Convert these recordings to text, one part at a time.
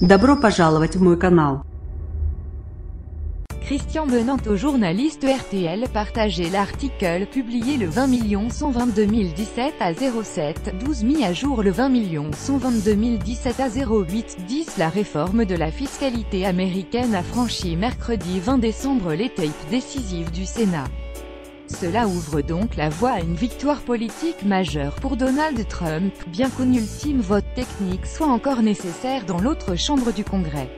Добро пожаловать в мой канал. Christian Menanto, journaliste RTL, partageait l'article publié le 20 122 017 à 07-12 mis à jour le 20 122 017 à 08-10. La réforme de la fiscalité américaine a franchi mercredi 20 décembre l'étape décisive du Sénat. Cela ouvre donc la voie à une victoire politique majeure pour Donald Trump, bien qu'un ultime vote technique soit encore nécessaire dans l'autre chambre du Congrès.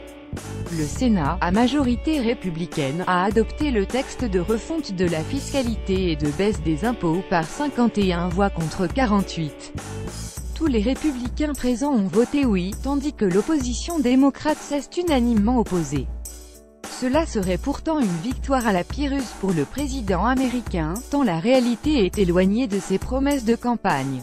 Le Sénat, à majorité républicaine, a adopté le texte de refonte de la fiscalité et de baisse des impôts par 51 voix contre 48. Tous les républicains présents ont voté oui, tandis que l'opposition démocrate s'est unanimement opposée. Cela serait pourtant une victoire à la Pyrrhus pour le président américain, tant la réalité est éloignée de ses promesses de campagne.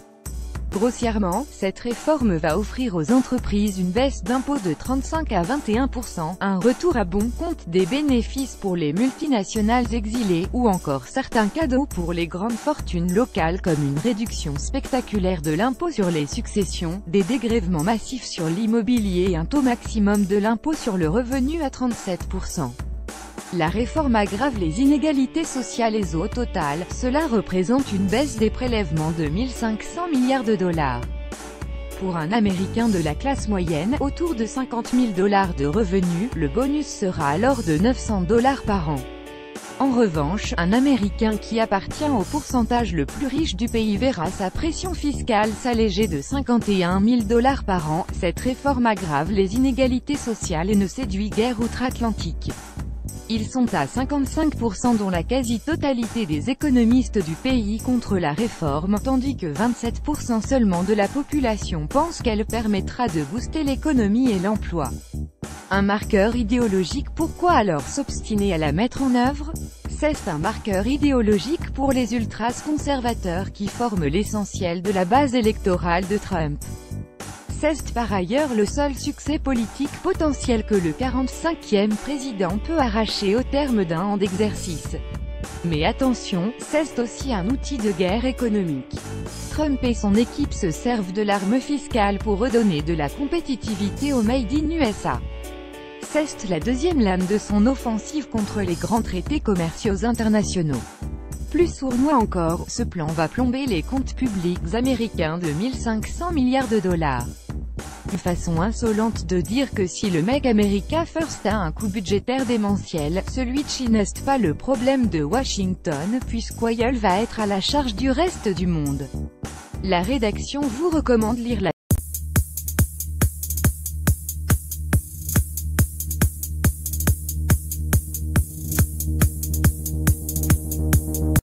Grossièrement, cette réforme va offrir aux entreprises une baisse d'impôts de 35 à 21%, un retour à bon compte des bénéfices pour les multinationales exilées, ou encore certains cadeaux pour les grandes fortunes locales comme une réduction spectaculaire de l'impôt sur les successions, des dégrèvements massifs sur l'immobilier et un taux maximum de l'impôt sur le revenu à 37%. La réforme aggrave les inégalités sociales et au total, cela représente une baisse des prélèvements de 1 500 milliards de dollars. Pour un Américain de la classe moyenne, autour de 50 000 dollars de revenus, le bonus sera alors de 900 dollars par an. En revanche, un Américain qui appartient au pourcentage le plus riche du pays verra sa pression fiscale s'alléger de 51 000 dollars par an. Cette réforme aggrave les inégalités sociales et ne séduit guère outre-Atlantique. Ils sont à 55% dont la quasi-totalité des économistes du pays contre la réforme, tandis que 27% seulement de la population pense qu'elle permettra de booster l'économie et l'emploi. Un marqueur idéologique. Pourquoi alors s'obstiner à la mettre en œuvre? C'est un marqueur idéologique pour les ultras conservateurs qui forment l'essentiel de la base électorale de Trump. C'est par ailleurs le seul succès politique potentiel que le 45e président peut arracher au terme d'un an d'exercice. Mais attention, c'est aussi un outil de guerre économique. Trump et son équipe se servent de l'arme fiscale pour redonner de la compétitivité au Made in USA. C'est la deuxième lame de son offensive contre les grands traités commerciaux internationaux. Plus sournois encore, ce plan va plomber les comptes publics américains de 1 500 milliards de dollars. Une façon insolente de dire que si le Make America First a un coût budgétaire démentiel, celui de Chine n'est pas le problème de Washington, puisqu'Oil va être à la charge du reste du monde. La rédaction vous recommande lire la